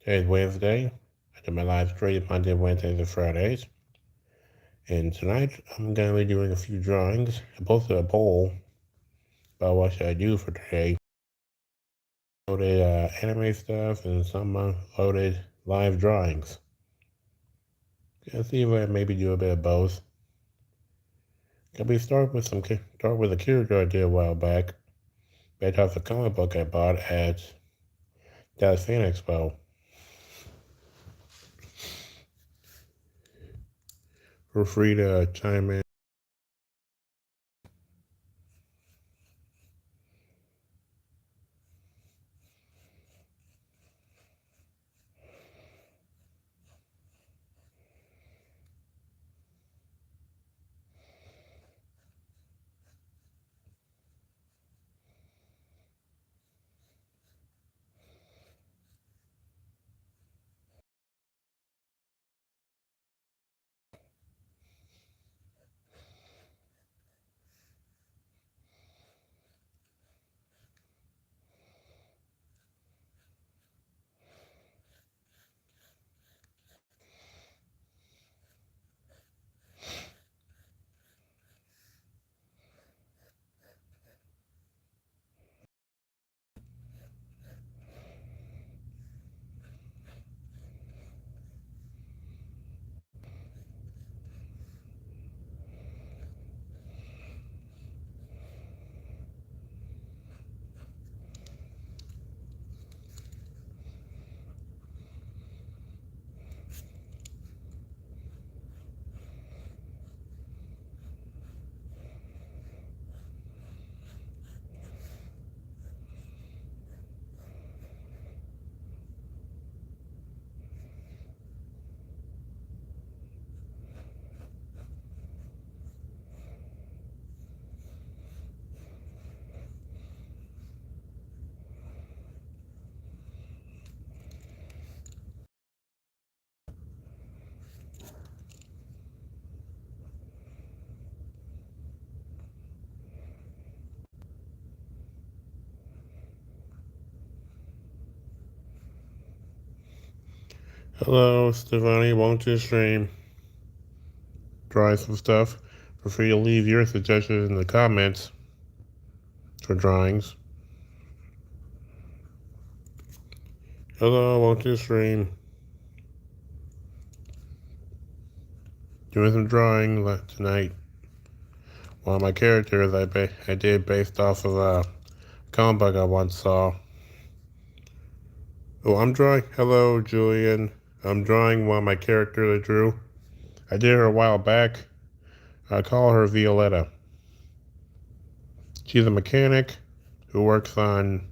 Today's Wednesday. I do my live stream Monday, Wednesdays, and Fridays. And tonight I'm going to be doing a few drawings. I posted a poll about what should I do for today. Loaded anime stuff and some loaded live drawings. Let's see if I maybe do a bit of both. Can we start with a character I did a while back, based off a comic book I bought at Dallas Fan Expo. Feel free to chime in. Hello, Stefani. Welcome to the stream. Try some stuff. Feel free to leave your suggestions in the comments for drawings. Hello, welcome to the stream. Doing some drawing tonight. One of my characters I did based off of a comic book I once saw. Oh, I'm drawing. Hello, Julian. I'm drawing one of my characters I drew. I did her a while back. I call her Violetta. She's a mechanic who works on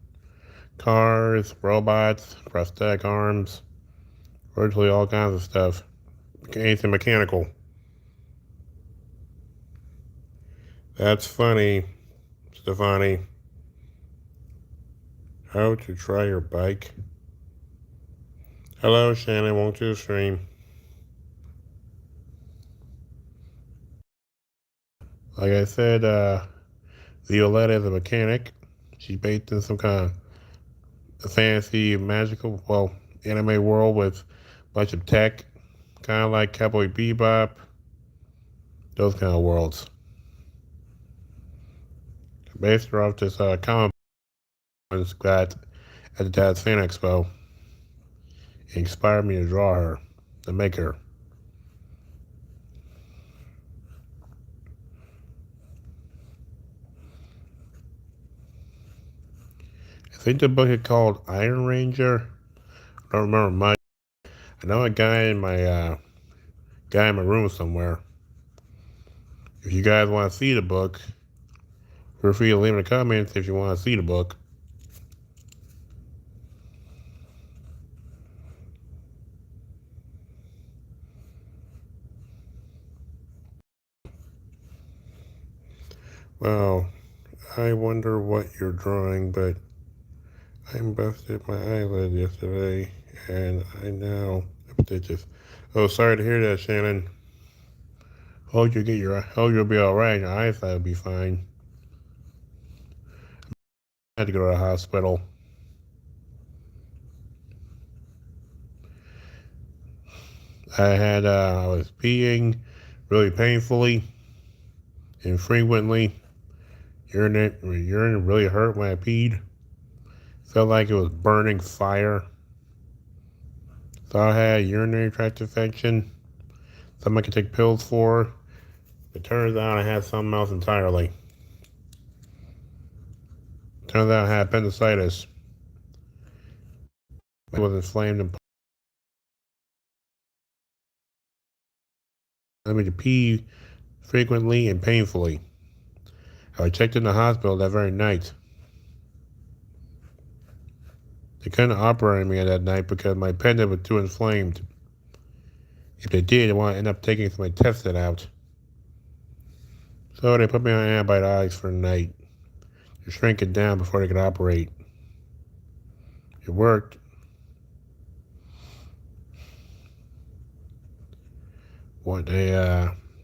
cars, robots, prosthetic arms, virtually all kinds of stuff. Anything mechanical. That's funny, Stefani. How to try your bike? Hello, Shannon. Welcome to the stream. Like I said, Violetta is a mechanic. She's based in some kind of fantasy, magical, anime world with a bunch of tech, kind of like Cowboy Bebop, those kind of worlds. Based her off this comic book got at the Dallas Fan Expo. It inspired me to draw her, to make her. I think the book is called Iron Ranger. I don't remember much. I know a guy in my room somewhere. If you guys want to see the book, feel free to leave in the comments if you want to see the book. Wow, I wonder what you're drawing, but I busted my eyelid yesterday, and I now have stitches. Oh, sorry to hear that, Shannon. Hope you'll be all right. Your eyesight will be fine. I had to go to the hospital. I was peeing really painfully and frequently. Urine really hurt when I peed. Felt like it was burning fire. Thought I had a urinary tract infection. Something I could take pills for. It turns out I had something else entirely. Turns out I had appendicitis. It was inflamed and led me to pee frequently and painfully. I was checked in the hospital that very night. They couldn't operate on me that night because my appendix was too inflamed. If they did, they want to end up taking some of my tested out. So they put me on antibiotics for the night to shrink it down before they could operate. It worked. What they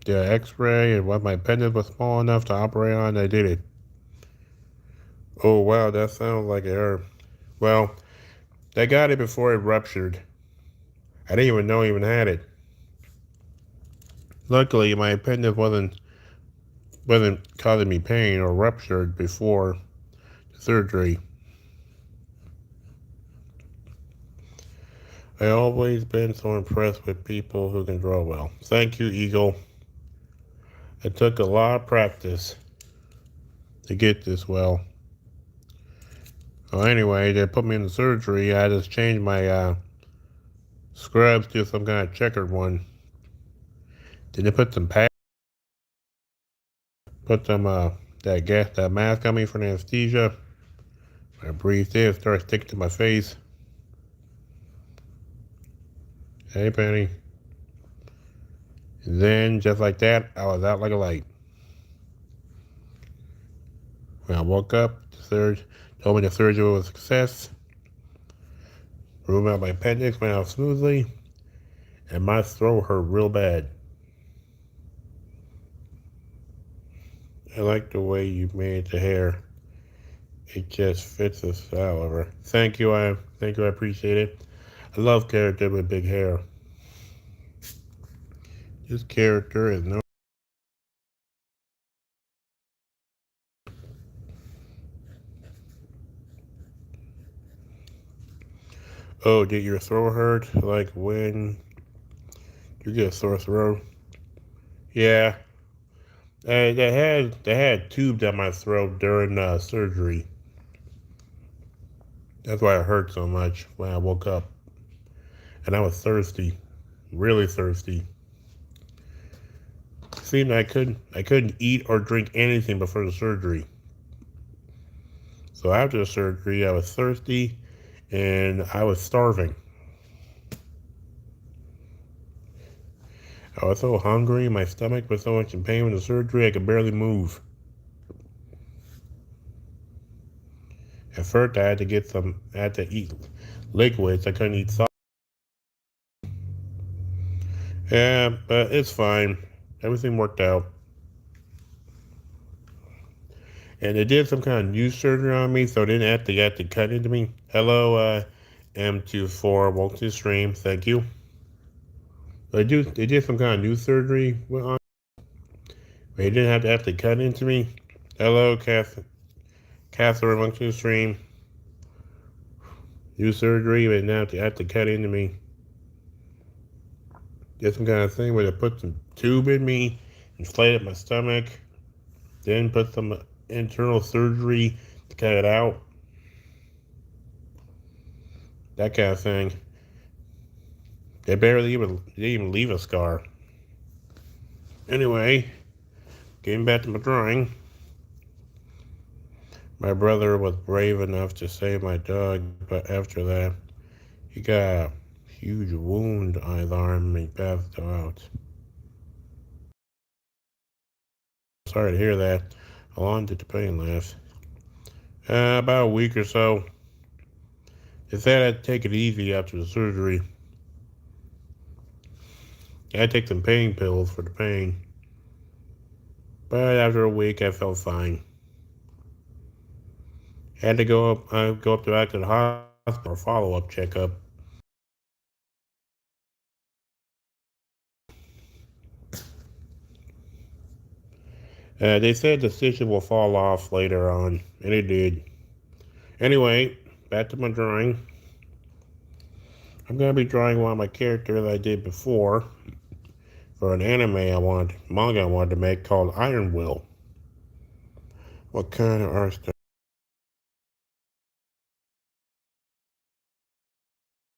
did an X-ray, and what my appendix was small enough to operate on, they did it. Oh wow, that sounds like it hurt. Well, they got it before it ruptured. I didn't even know I even had it. Luckily, my appendix wasn't causing me pain or ruptured before the surgery. I always been so impressed with people who can draw well. Thank you, Eagle. It took a lot of practice to get this well. Well, anyway, they put me in the surgery. I just changed my scrubs to some kind of checkered one. Then they put some that mask on me for anesthesia. I breathed in, it started sticking to my face. Hey, Penny. And then, just like that, I was out like a light. When I woke up, the surgeon told me the surgery was a success. Removing out my appendix went out smoothly, and my throat hurt real bad. I like the way you made the hair. It just fits us, however. Thank you, I appreciate it. I love characters with big hair. This character is no. Oh, did your throat hurt? Like when you get a sore throat? Yeah. They had tubes down my throat during surgery. That's why it hurt so much when I woke up. And I was thirsty, really thirsty. It seemed I couldn't eat or drink anything before the surgery. So after the surgery, I was thirsty and I was starving. I was so hungry, my stomach was so much in pain with the surgery, I could barely move. At first, I had to eat liquids. I couldn't eat salt. Yeah, but it's fine. Everything worked out. And they did some kind of new surgery on me, so they didn't have to cut into me. Hello, M24, welcome to the stream. Thank you. They did some kind of new surgery on. They didn't have to cut into me. Hello, Catherine, welcome to the stream. New surgery, but now they have to cut into me. Did some kind of thing where they put some tube in me, inflated my stomach, then put some internal surgery to cut it out. That kind of thing. They didn't even leave a scar. Anyway, getting back to my drawing. My brother was brave enough to save my dog, but after that, he got a huge wound on his arm and he passed out. Sorry to hear that. How long did the pain last? About a week or so. They said I'd take it easy after the surgery. I had to take some pain pills for the pain. But after a week, I felt fine. I had to go up to back to the hospital for a follow-up checkup. They said the stitching will fall off later on, and it did. Anyway, back to my drawing. I'm going to be drawing one of my characters I did before for an manga I wanted to make called Iron Will. What kind of art style?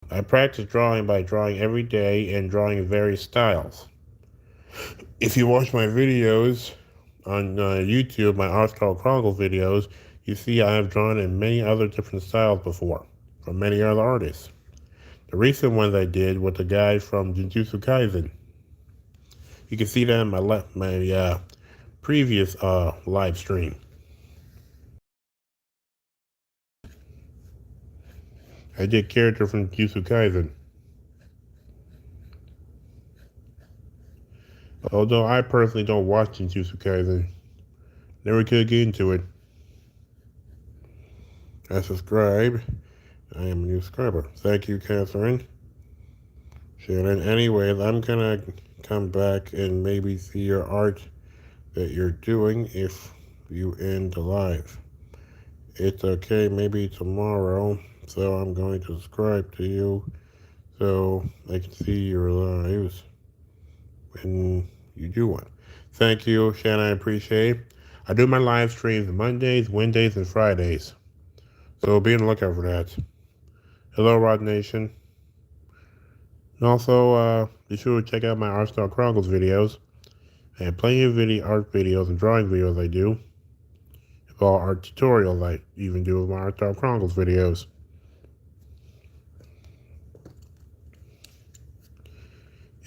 I practice drawing by drawing every day and drawing various styles. If you watch my videos on YouTube, my Style Chronicles videos, you see I have drawn in many other different styles before from many other artists. The recent ones I did with the guy from Jujutsu Kaisen. You can see that in my previous live stream. I did character from Jujutsu Kaisen. Although I personally don't watch Jujutsu Kaisen, never could get into it. I subscribe. I am a new subscriber. Thank you, Catherine. Shannon. Anyways, I'm gonna come back and maybe see your art that you're doing if you end the live. It's okay, maybe tomorrow, so I'm going to subscribe to you so I can see your lives when you do one. Thank you, Shannon, I appreciate it. I do my live streams Mondays, Wednesdays, and Fridays, so be on the lookout for that. Hello, Rod Nation. And also, be sure to check out my Style Chronicles videos. I have plenty of art videos and drawing videos I do. All art tutorials I even do with my Style Chronicles videos.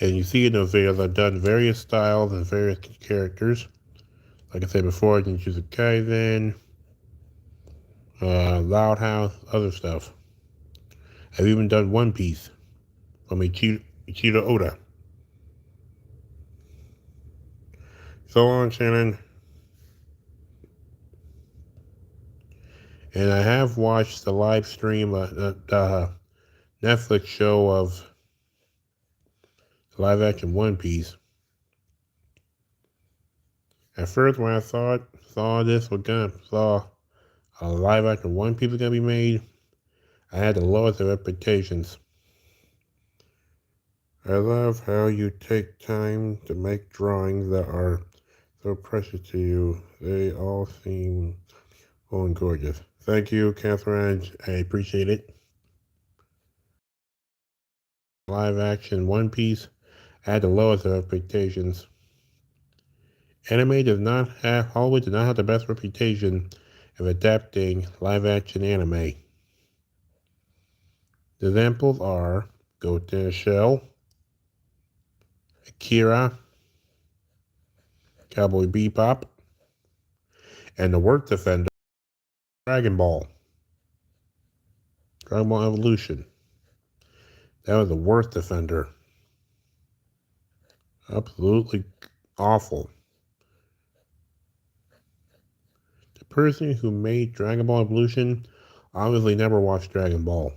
And you see in those videos I've done various styles and various characters. Like I said before, I can choose a Kaisen, Loud House, other stuff. I've even done One Piece from Ichiro Oda. So long, Shannon. And I have watched the live stream, the Netflix show of live action One Piece. At first, when I saw a live action One Piece was gonna be made, I had the lowest of expectations. I love how you take time to make drawings that are so precious to you. They all seem full and gorgeous. Thank you, Catherine. I appreciate it. Live action One Piece, I had the lowest of expectations. Anime always did not have the best reputation of adapting live action anime. The examples are Ghost in the Shell, Akira, Cowboy Bebop, and the worst offender, Dragon Ball. Dragon Ball Evolution. That was the worst offender. Absolutely awful. The person who made Dragon Ball Evolution obviously never watched Dragon Ball.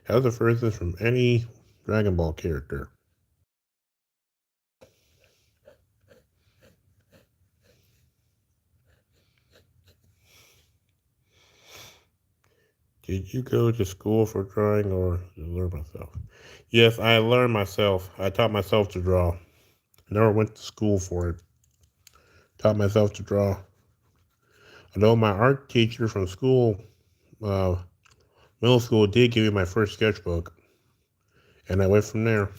That was the furthest from any Dragon Ball character. Did you go to school for drawing or learn myself? Yes, I learned myself. I taught myself to draw. I never went to school for it. Taught myself to draw. Although my art teacher from school, middle school, did give me my first sketchbook. And I went from there.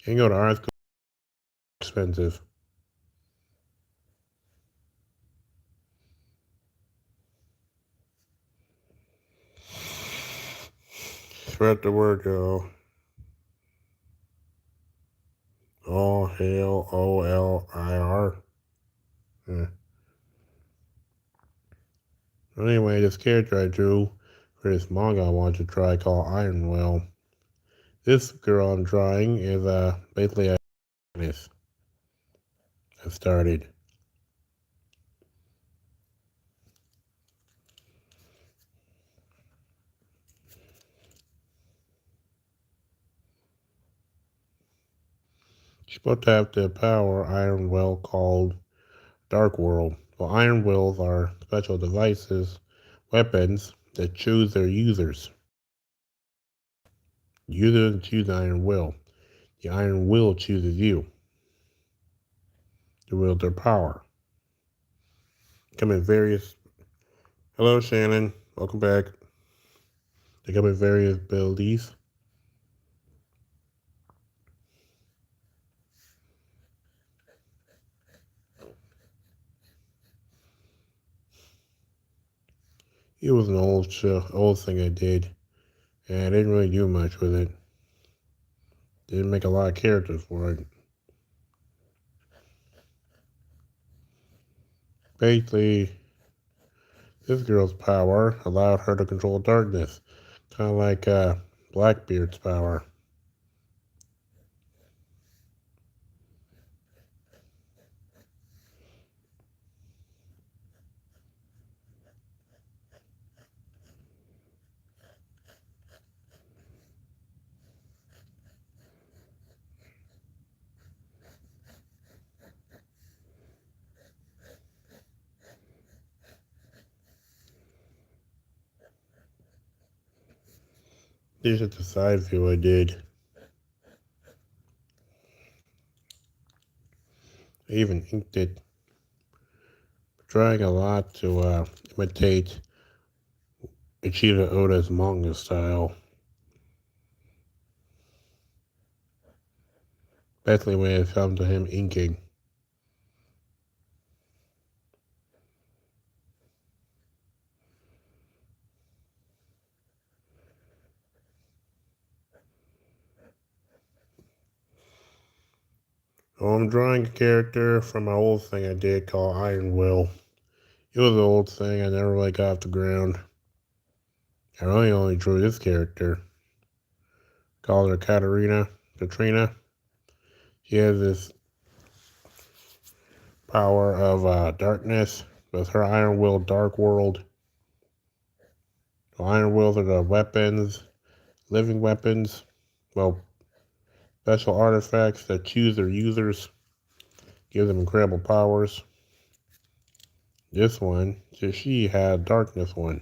And go to art school, expensive. Spread the word, yo. All hail OLIR. Yeah. Anyway, this character I drew for this manga I wanted to try called Iron Will. This girl I'm drawing is basically a artist. I started. She's supposed to have the power Iron Will called Dark World. Well, Iron Wills are special devices, weapons that choose their users. You don't choose the Iron Will. The Iron Will chooses you to wield their power. Come in various. Hello, Shannon. Welcome back. They come in various abilities. It was an old show, old thing I did, and I didn't really do much with it. Didn't make a lot of characters for it. Basically, this girl's power allowed her to control darkness, kind of like Blackbeard's power. These are the side view I did. I even inked it, trying a lot to imitate Ichiro Oda's manga style. Especially when it comes to him inking. Oh, I'm drawing a character from my old thing I did called Iron Will. It was an old thing I never really got off the ground. I really only drew this character. Called her Katrina. She has this power of darkness with her Iron Will Dark World. So Iron Wills are the weapons, living weapons, well, special artifacts that choose their users, give them incredible powers. This one, she had darkness one.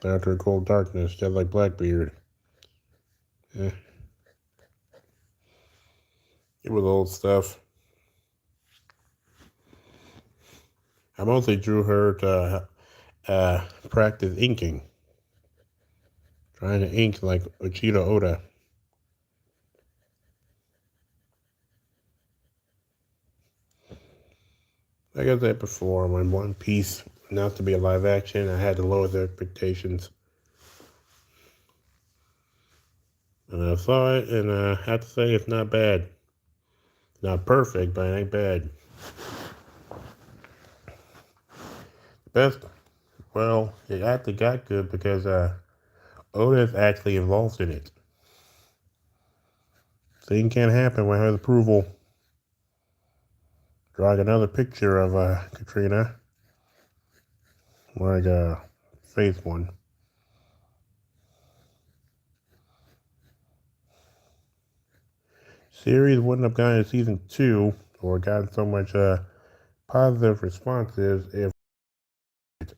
After cold darkness, just like Blackbeard. Eh, it was old stuff. I mostly drew her to practice inking. Trying to ink like Ichiro Oda. Like I said before, when One Piece announced to be a live action, I had to lower the expectations. And I saw it, and I have to say it's not bad. Not perfect, but it ain't bad. Best, well, it actually got good because Oda is actually involved in it. Thing can't happen without his approval. Drawing another picture of Katrina, like a face one. Series wouldn't have gotten to season 2 or gotten so much positive responses if it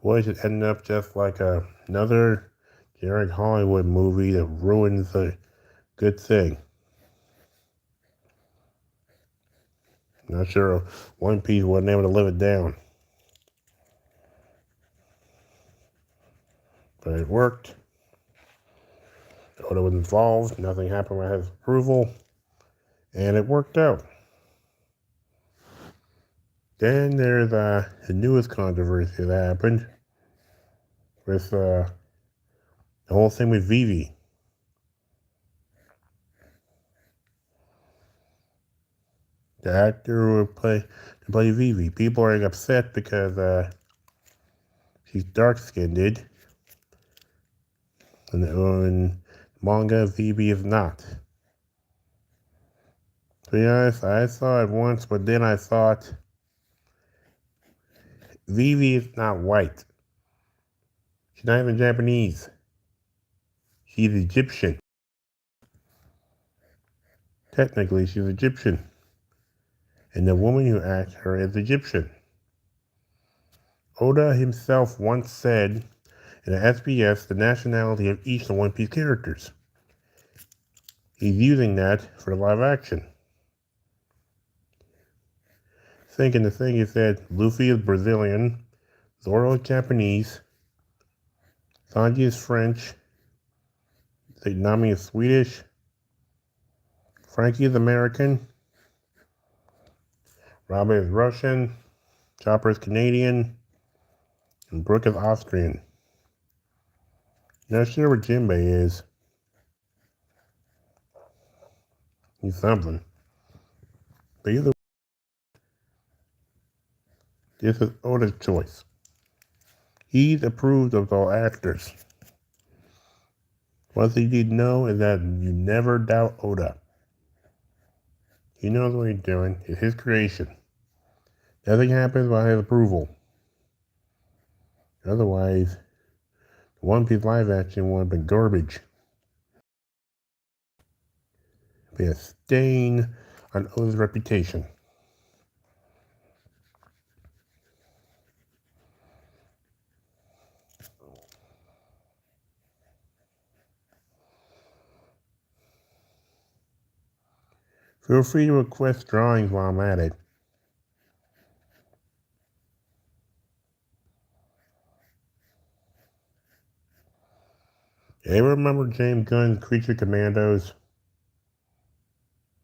was it ended up just like another generic Hollywood movie that ruins a good thing. Not sure One Piece wasn't able to live it down. But it worked. Oda was involved, nothing happened without his approval, and it worked out. Then there's the newest controversy that happened with the whole thing with Vivi. The actor who to play Vivi. People are upset because she's dark skinned, and in manga, Vivi is not. To be honest, I saw it once, but then I thought Vivi is not white. She's not even Japanese. She's Egyptian. Technically, she's Egyptian, and the woman who acts her is Egyptian. Oda himself once said in the SBS the nationality of each of the One Piece characters. He's using that for live action. Thinking the thing he said, Luffy is Brazilian, Zoro is Japanese, Sanji is French, Nami is Swedish, Frankie is American, Robin is Russian, Chopper is Canadian, and Brooke is Austrian. Not sure what Jinbei is. He's something. But either way, this is Oda's choice. He's approved of all actors. One thing you know is that you never doubt Oda. He knows what he's doing. It's his creation. Nothing happens without his approval. Otherwise, the One Piece live action would have been garbage. It'd be a stain on Oda's reputation. Feel free to request drawings while I'm at it. You remember James Gunn's Creature Commandos?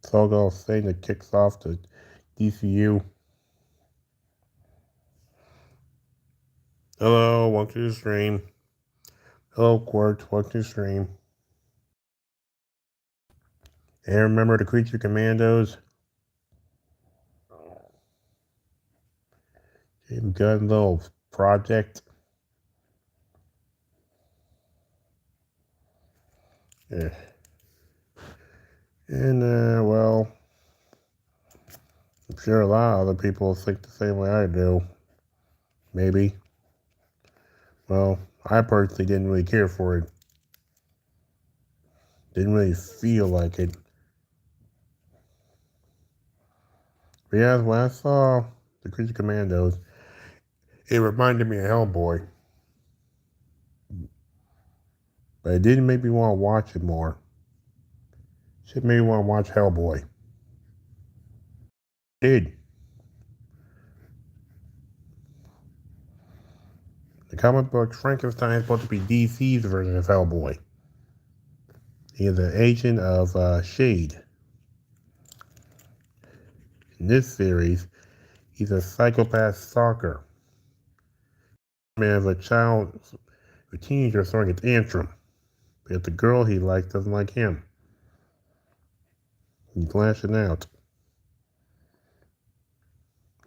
Sogo thing that kicks off the DCU. Hello, welcome to the stream. Hello, Quartz, welcome to the stream. And remember the Creature Commandos? James Gunn's little project. Yeah. And, well, I'm sure a lot of other people think the same way I do. Maybe. Well, I personally didn't really care for it. Didn't really feel like it. But yeah, when I saw the Creature Commandos, it reminded me of Hellboy. But it didn't make me want to watch it more. It made me want to watch Hellboy. It did. The comic book Frankenstein is supposed to be DC's version of Hellboy. He is an agent of Shade. In this series, he's a psychopath stalker. Man of a child, a teenager throwing a tantrum. But the girl he likes doesn't like him. He's lashing out.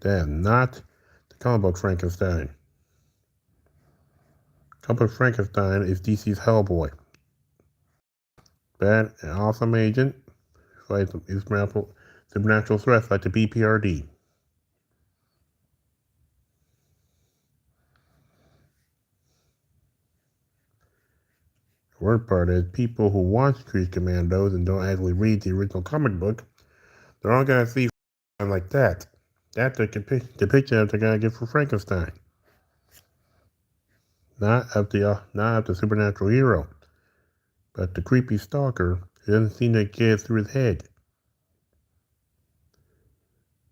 That's not the comic book Frankenstein. Comic book Frankenstein is DC's Hellboy. Bad and awesome agent fights supernatural threats like the BPRD. The worst part is people who watch Creature Commandos and don't actually read the original comic book, they're all gonna see like that. That's the depiction that they're gonna get for Frankenstein. Not of the supernatural hero, but the creepy stalker who doesn't seem to get through his head.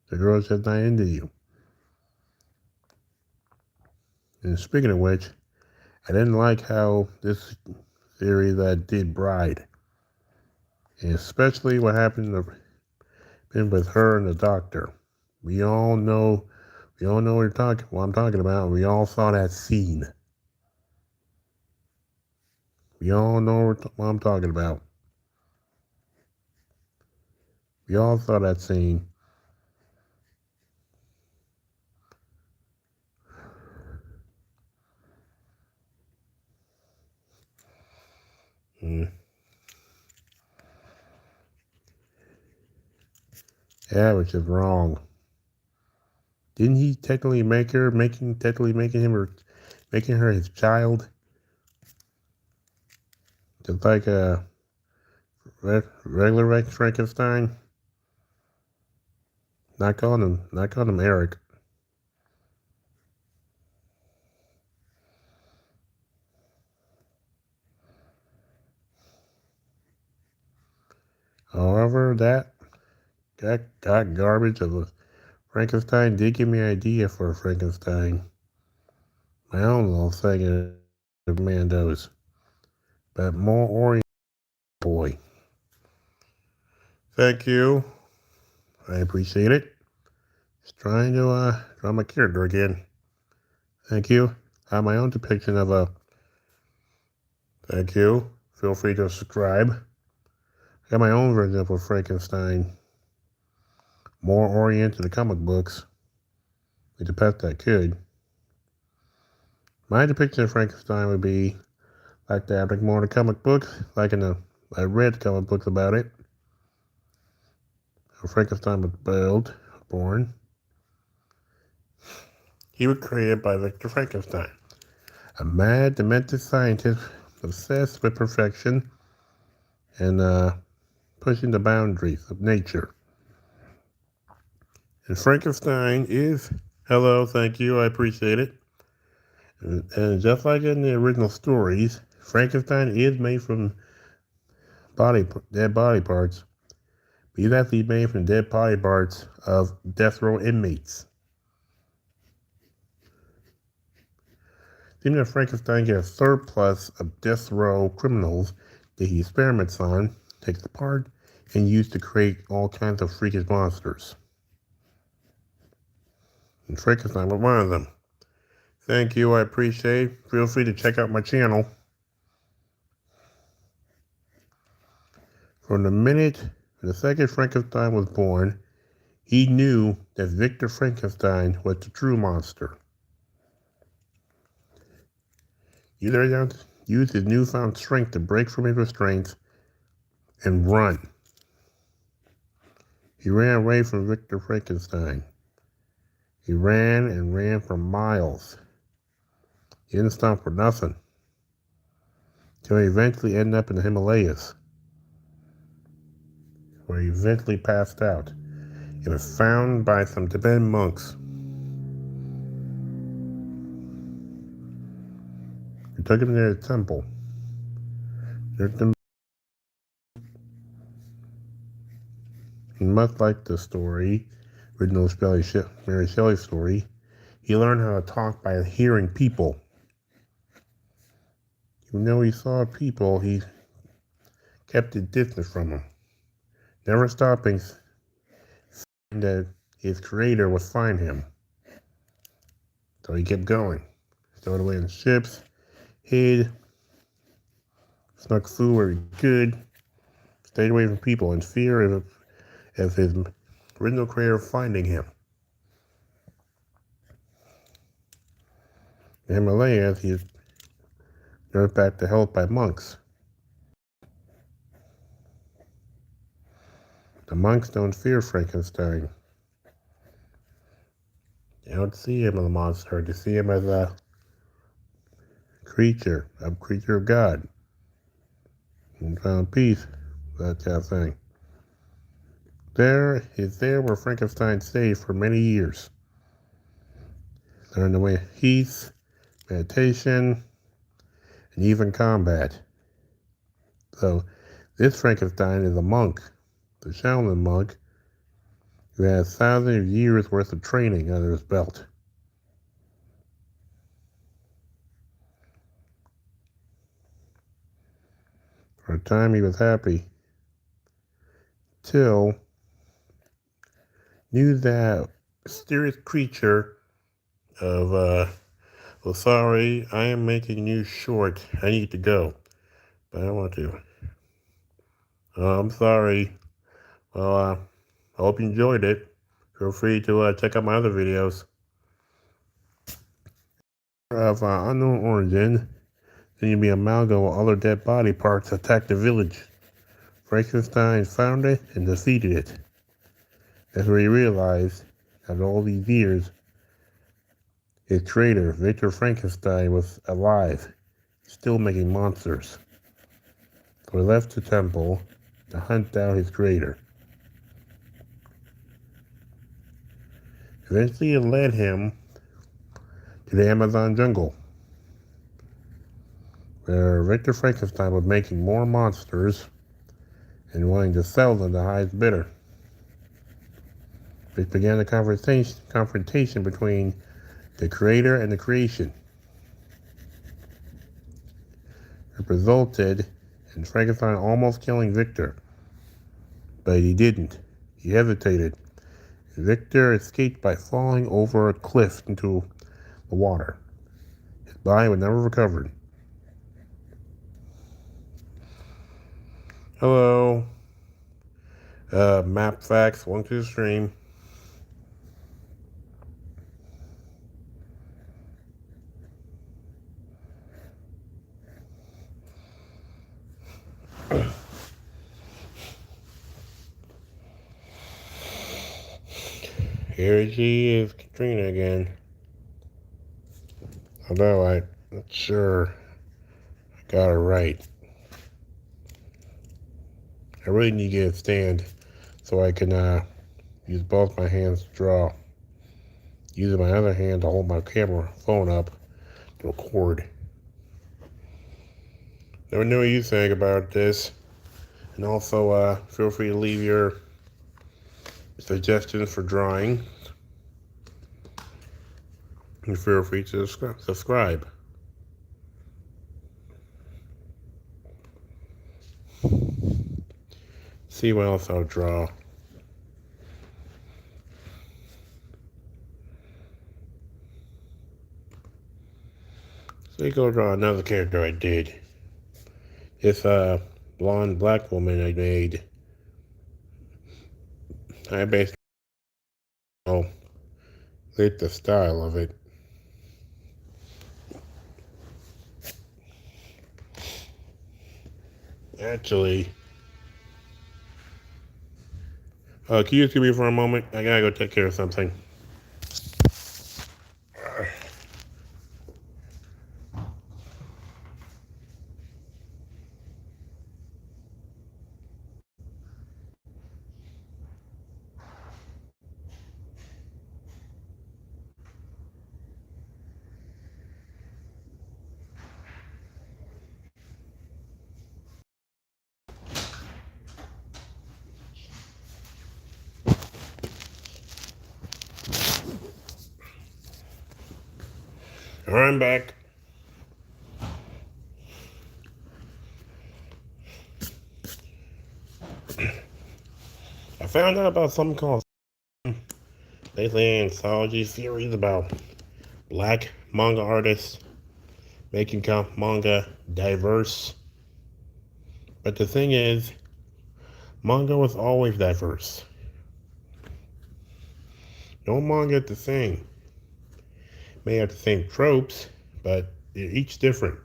The girl's just not into you. And speaking of which, I didn't like how this series did Bride. And especially what happened with her and the doctor. We all know what I'm talking about. We all saw that scene. We all know what I'm talking about. We all saw that scene. Yeah, which is wrong. Didn't he technically making her his child? Just like a regular Frankenstein. Not calling him Eric. However, that garbage of a Frankenstein did give me an idea for a Frankenstein. My own little thing of commandos, but more oriented boy. Thank you. I appreciate it. Just trying to draw my character again. Thank you. I have my own depiction of a. Thank you. Feel free to subscribe. I got my own version of a Frankenstein. More oriented to comic books. With the best I could. My depiction of Frankenstein would be like that, like more in the comic books, I read comic books about it. How Frankenstein was born. He was created by Victor Frankenstein, a mad, demented scientist obsessed with perfection and pushing the boundaries of nature. And Frankenstein is, hello, thank you, I appreciate it. And just like in the original stories, Frankenstein is made from dead body parts. He's actually made from dead body parts of death row inmates. Seems that Frankenstein gets a surplus of death row criminals that he experiments on, takes apart, and used to create all kinds of freakish monsters. And Frankenstein was one of them. Thank you, I appreciate it. Feel free to check out my channel. From the second Frankenstein was born, he knew that Victor Frankenstein was the true monster. He used his newfound strength to break from his restraints and run. He ran away from Victor Frankenstein. He ran and ran for miles. He didn't stop for nothing. Till he eventually ended up in the Himalayas, where he eventually passed out. He was found by some Tibetan monks. They took him to the temple. And much like the story, original Mary Shelley story, he learned how to talk by hearing people. Even though he saw people, he kept his distance from them, never stopping that his creator would find him. So he kept going. Stowed away in ships, hid, snuck food where he could, stayed away from people in fear of his original creator finding him. In the Himalayas, he was nursed back to health by monks. The monks don't fear Frankenstein. They don't see him as a monster. They see him as a creature of God. And found peace, that kind of thing. There where Frankenstein stayed for many years. Learned the way of peace, meditation, and even combat. So, this Frankenstein is a monk, the Shaolin monk, who has thousands of years worth of training under his belt. For a time he was happy, till knew that mysterious creature of, well, sorry, I am making you short. I need to go, but I don't want to. I'm sorry. Well, I hope you enjoyed it. Feel free to check out my other videos. Of unknown origin, then you'd be amalgam with other dead body parts attacked the village. Frankenstein found it and defeated it. That's where he realized, after all these years, his creator, Victor Frankenstein, was alive, still making monsters. So he left the temple to hunt down his creator. Eventually, it led him to the Amazon jungle, where Victor Frankenstein was making more monsters and wanting to sell them to the highest bidder. It began a confrontation between the creator and the creation. It resulted in Frankenstein almost killing Victor, but he didn't. He hesitated. Victor escaped by falling over a cliff into the water. His body was never recovered. Hello. Map facts, one to the stream. Here she is, Katrina again. Although I'm not sure I got it right. I really need to get a stand so I can use both my hands to draw. Using my other hand to hold my phone up to record. Never know what you think about this. And also, feel free to leave your suggestions for drawing. And feel free to subscribe. See what else I'll draw. So you go draw another character I did. This blonde black woman I made. I basically lit the style of it. Actually, can you excuse me for a moment? I gotta go take care of something. I'm back. I found out about something called basically anthology series about black manga artists making manga diverse. But the thing is, manga was always diverse. No manga is the same. May have the same tropes, but they're each different.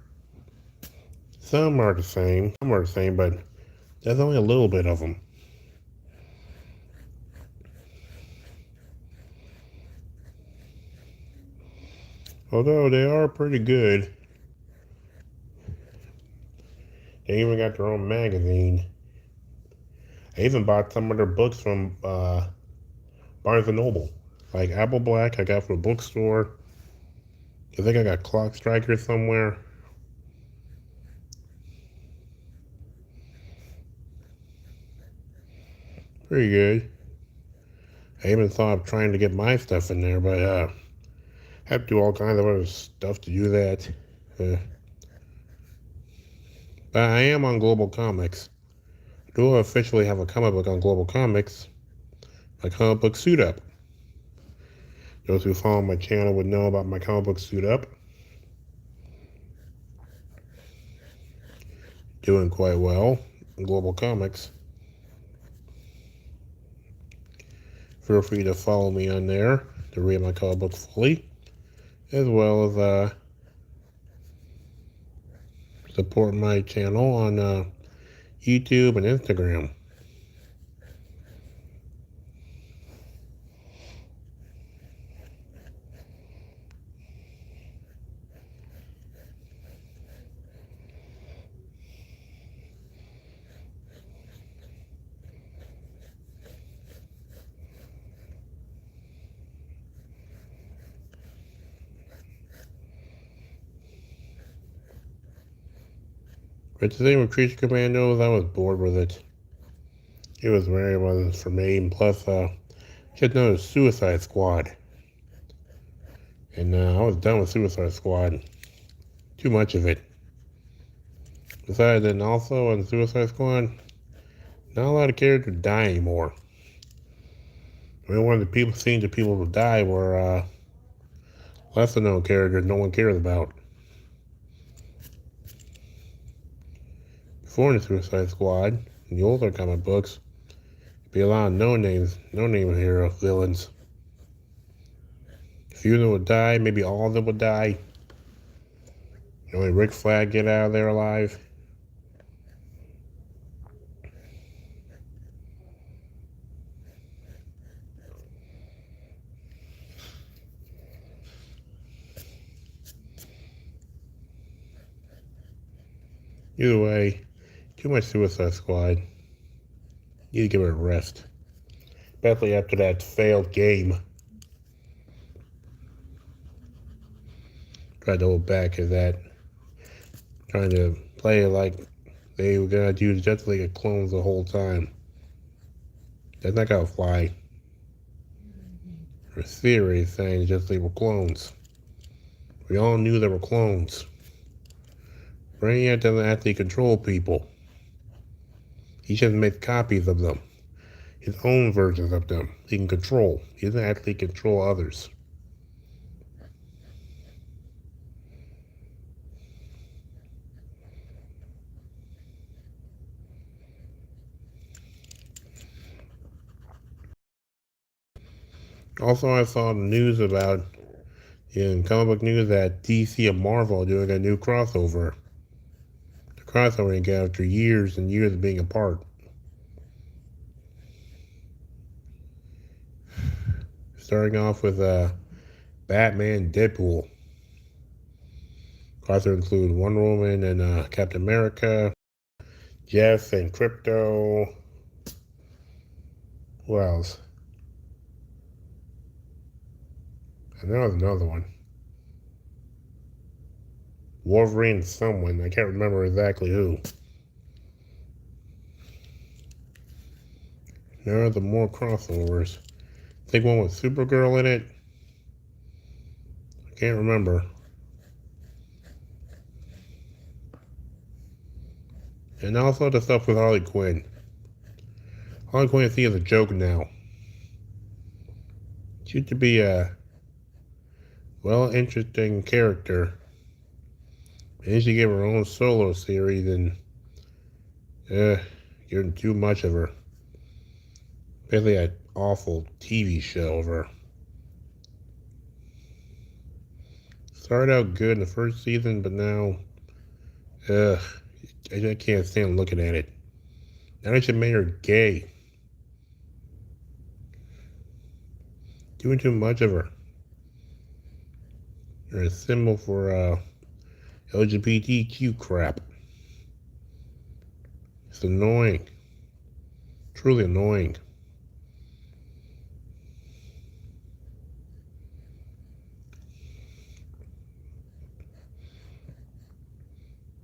Some are the same, but there's only a little bit of them. Although they are pretty good. They even got their own magazine. I even bought some of their books from Barnes & Noble. Like Apple Black, I got from a bookstore. I think I got Clock Striker somewhere. Pretty good. I even thought of trying to get my stuff in there, but I have to do all kinds of other stuff to do that. But I am on Global Comics. I do officially have a comic book on Global Comics. My comic book Suit Up. Those who follow my channel would know about my comic book Suit Up. Doing quite well in Global Comics. Feel free to follow me on there to read my comic book fully, as well as support my channel on YouTube and Instagram. But the thing with Creature Commandos, I was bored with it. It was very wasn't for me. And plus, just another Suicide Squad, and I was done with Suicide Squad. Too much of it. Besides, then also on Suicide Squad, not a lot of characters die anymore. I mean, one of the people scenes of people who die were lesser known characters no one cares about. Before the Suicide Squad, in the older comic books, there'd be a lot of no name hero villains. A few of them would die, maybe all of them would die. Only Rick Flag get out of there alive. Either way, too much Suicide Squad. Need to give it a rest. Especially after that failed game. Tried to hold back at that. Trying to play it like they were gonna do Justice League of Clones the whole time. That's not gonna fly. For theory saying Justice League were clones. We all knew they were clones. Brainiac doesn't actually control people. He just makes copies of them. His own versions of them. He can control. He doesn't actually control others. Also, I saw the news about, in comic book news, that DC and Marvel are doing a new crossover. The crossover again after years and years of being apart. Starting off with Batman, Deadpool. Crossover include Wonder Woman and Captain America, Jeff and Crypto. Who else? And there was another one. Wolverine and someone. I can't remember exactly who. There are the more crossovers. I think one with Supergirl in it. I can't remember. And also the stuff with Harley Quinn. Harley Quinn I think is a joke now. She used to be a interesting character. And then she gave her own solo series and getting too much of her. Basically an awful TV show of her. Started out good in the first season, but now I can't stand looking at it. Now they should make her gay. Doing too much of her. You're a symbol for LGBTQ crap. It's annoying. Truly annoying.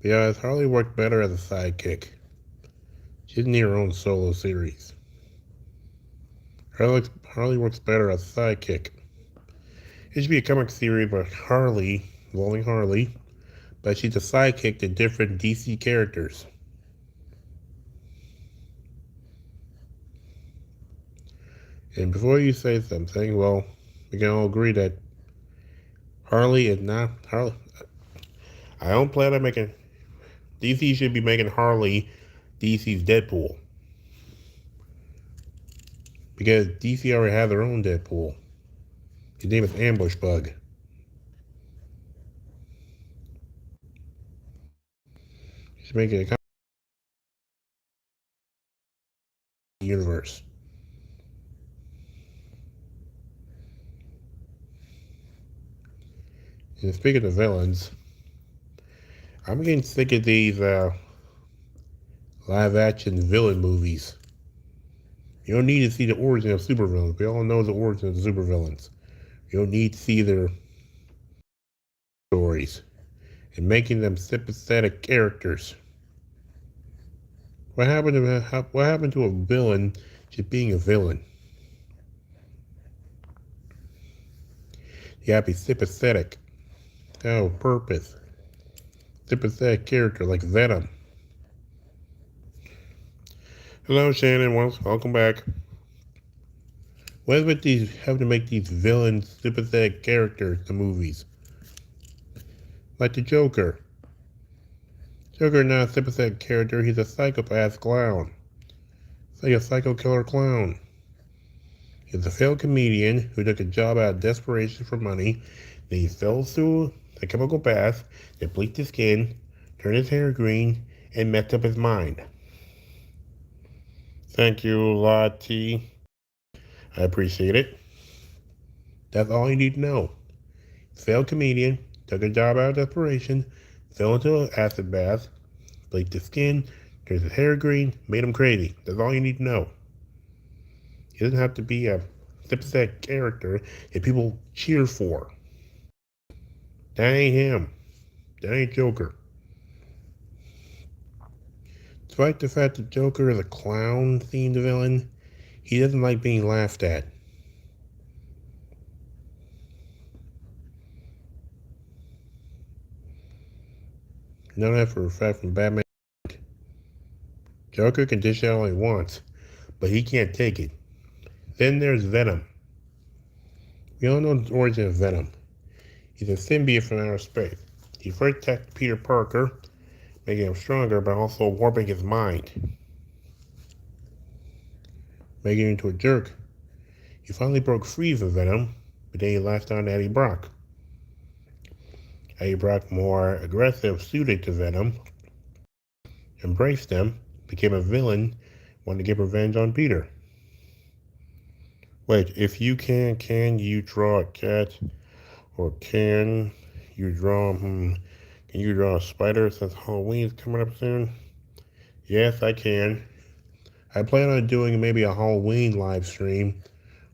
But yeah, Harley worked better as a sidekick. She didn't need her own solo series. Harley works better as a sidekick. It should be a comic series about Harley, involving Harley, but she's a sidekick to different DC characters. And before you say something, well, we can all agree that Harley is not Harley. I don't plan on making. DC should be making Harley DC's Deadpool. Because DC already has their own Deadpool. His name is Ambush Bug. He's making a comic universe. And speaking of villains, I'm getting sick of these live-action villain movies. You don't need to see the origin of supervillains. We all know the origin of the supervillains. You don't need to see their stories and making them sympathetic characters. What happened to a villain just being a villain? You gotta be sympathetic. Oh, purpose. Sympathetic character like Venom. Hello, Shannon. Welcome back. What is with these having to make these villains sympathetic characters in the movies? Like the Joker. Joker is not a sympathetic character, he's a psychopath clown. It's like a psycho killer clown. He's a failed comedian who took a job out of desperation for money. Then he fell through a chemical bath that bleached his skin, turned his hair green, and messed up his mind. Thank you, Lottie. I appreciate it. That's all you need to know. Failed comedian, took a job out of desperation, fell into an acid bath, bleached his skin, turned his hair green, made him crazy. That's all you need to know. He doesn't have to be a sympathetic character that people cheer for. That ain't him. That ain't Joker. Despite the fact that Joker is a clown-themed villain, he doesn't like being laughed at. Know that for a fact from Batman. Joker can dish out all he wants, but he can't take it. Then there's Venom. We all know the origin of Venom. He's a symbiote from outer space. He first attacked Peter Parker, making him stronger, but also warping his mind, making him into a jerk. He finally broke free from Venom, but then he latched on to Eddie Brock. Eddie Brock, more aggressive, suited to Venom, embraced them, became a villain, wanted to get revenge on Peter. Wait, if you can you draw a cat? Or can you can you draw a spider since Halloween is coming up soon? Yes, I can. I plan on doing maybe a Halloween live stream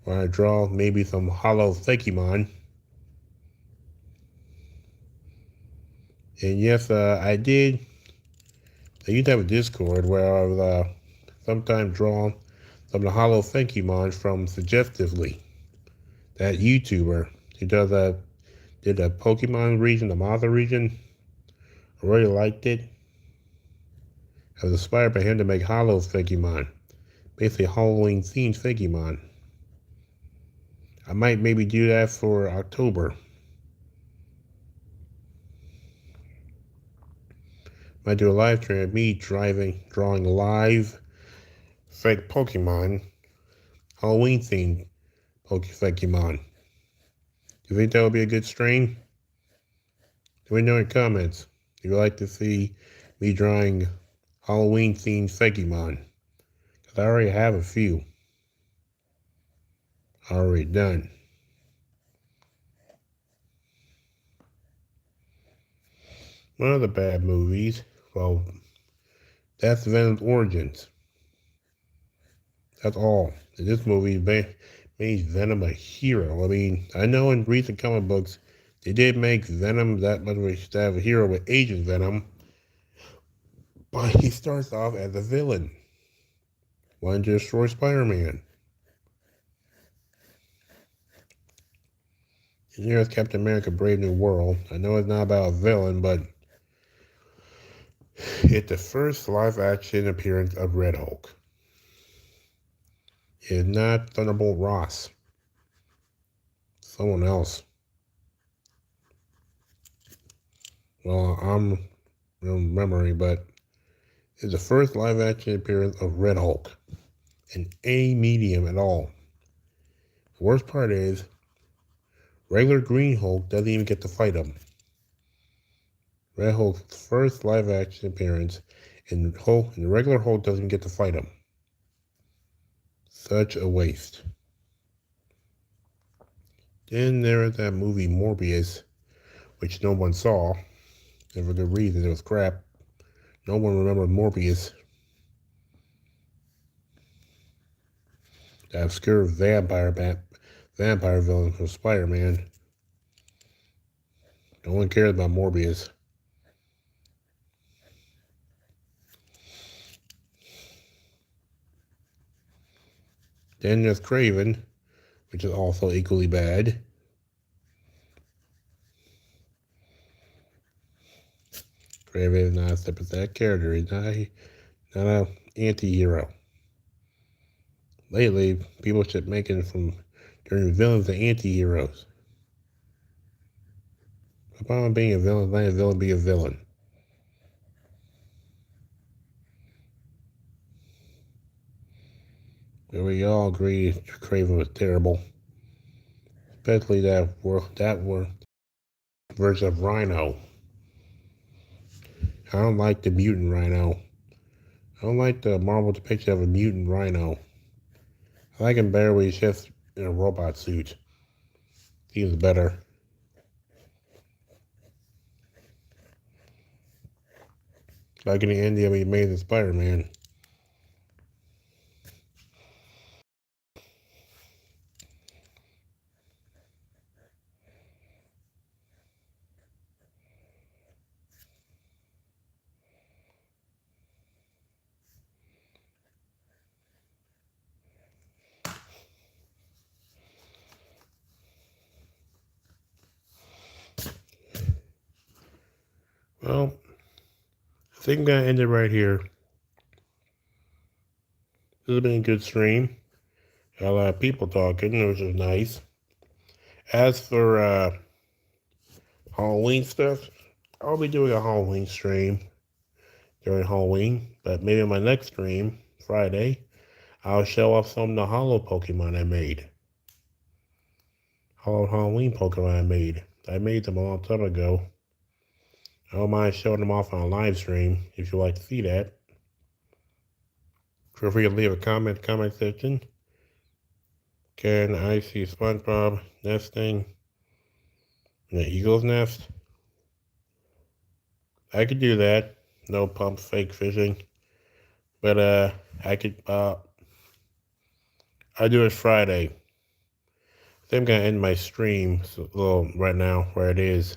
where I draw maybe some hollow Pokemon. And yes, I did. I used to have a Discord where I would sometimes draw some of the hollow Pokemon from Suggestively, that YouTuber who did the Pokemon region, the Mother region. I really liked it. I was inspired by him to make hollow Pokemon, basically Halloween themed Pokemon. I might maybe do that for October. Might do a live stream of me drawing live fake Pokemon, Halloween themed Pokemon. Do you think that would be a good stream? Let me know in the comments if you'd like to see me drawing Halloween themed Pokemon. Because I already have a few already done. One of the bad movies, well, that's Venom's origins. That's all. In this movie made Venom a hero. I mean, I know in recent comic books they did make Venom that much of a hero with Agent Venom, but he starts off as a villain. Wanted to destroy Spider-Man. And here's Captain America: Brave New World. I know it's not about a villain, but it's the first live-action appearance of Red Hulk. It's not Thunderbolt Ross. Someone else. Well, I'm remembering, but it's the first live-action appearance of Red Hulk in any medium at all. The worst part is, regular Green Hulk doesn't even get to fight him. Red Hulk's first live-action appearance, and the regular Hulk doesn't get to fight him. Such a waste. Then there is that movie Morbius, which no one saw, and for good reason. It was crap. No one remembered Morbius. That obscure vampire villain from Spider-Man. No one cares about Morbius. Then there's Craven, which is also equally bad. Craven is not a sympathetic character. He's not an anti-hero. Lately, people should make it from turning villains to anti-heroes. The problem being a villain, let a villain be a villain. We all agree Craven was terrible. Especially that version of Rhino. I don't like the mutant Rhino. I don't like the Marvel depiction of a mutant Rhino. I like him better when he's just in a robot suit. Seems better. Like in the end of the Amazing Spider-Man. Well, I think I'm gonna end it right here. This has been a good stream. Got a lot of people talking, which is nice. As for Halloween stuff, I'll be doing a Halloween stream during Halloween, but maybe on my next stream, Friday, I'll show off some of the Hollow Pokemon I made. Halloween Pokemon I made. I made them a long time ago. I don't mind showing them off on a live stream if you'd like to see that. Feel free to leave a comment in the comment section. Can I see SpongeBob nesting in the eagle's nest? I could do that. No pump fake fishing. But I could I'll do it Friday. I think I'm gonna end my stream right now where it is.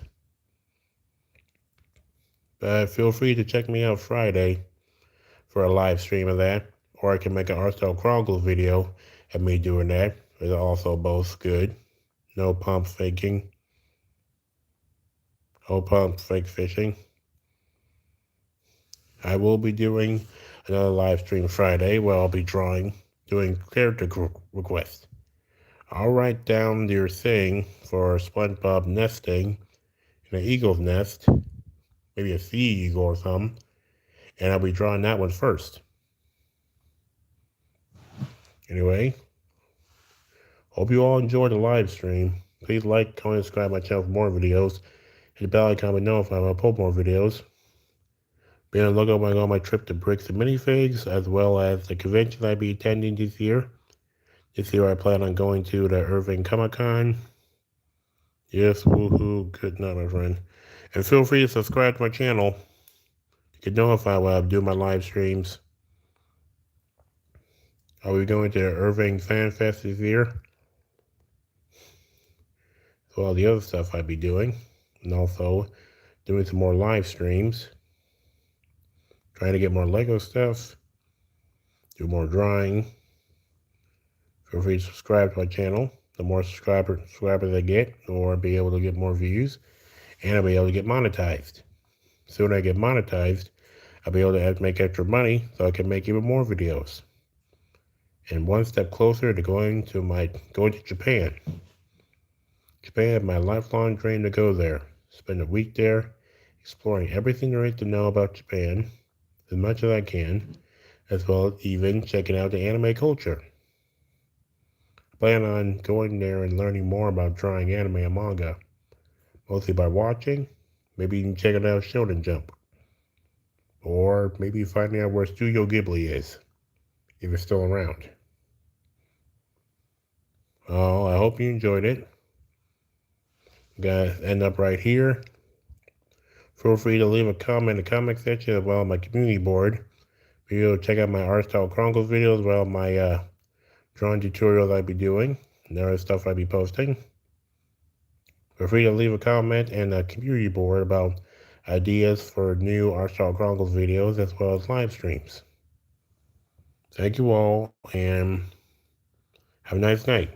But feel free to check me out Friday for a live stream of that. Or I can make an Style Chronicles video of me doing that. It's also both good. No pump faking. No pump fake fishing. I will be doing another live stream Friday where I'll be doing character requests. I'll write down your thing for SpongeBob nesting in an eagle's nest, maybe a sea eagle or something, and I'll be drawing that one first. Anyway, hope you all enjoyed the live stream. Please like, comment, subscribe my channel for more videos. Hit the bell icon to notify when I post more videos. Be on the lookout when I go on my trip to Bricks and Minifigs, as well as the conventions I'll be attending this year. This year I plan on going to the Irving Comic-Con. Yes, woohoo, good night, my friend. And feel free to subscribe to my channel. You can notify when I do my live streams. I'll be going to the Irving Fan Fest this year. So all the other stuff I'll be doing. And also doing some more live streams. Trying to get more Lego stuff. Do more drawing. Feel free to subscribe to my channel. The more subscribers I get, the more I'll be able to get more views. And I'll be able to get monetized. Soon I get monetized, I'll be able to make extra money so I can make even more videos. And one step closer to going to Japan. Japan, my lifelong dream to go there. Spend a week there, exploring everything there is to know about Japan, as much as I can, as well as even checking out the anime culture. I plan on going there and learning more about drawing anime and manga, mostly by watching, maybe even checking out Shonen Jump, or maybe finding out where Studio Ghibli is, if it's still around. Oh, I hope you enjoyed it. Gonna end up right here. Feel free to leave a comment in the comment section as well on my community board. Be able to check out my Style Chronicles videos as well as my drawing tutorials I'll be doing and other stuff I'll be posting. Feel free to leave a comment in the community board about ideas for new Style Chronicles videos as well as live streams. Thank you all, and Have a nice night.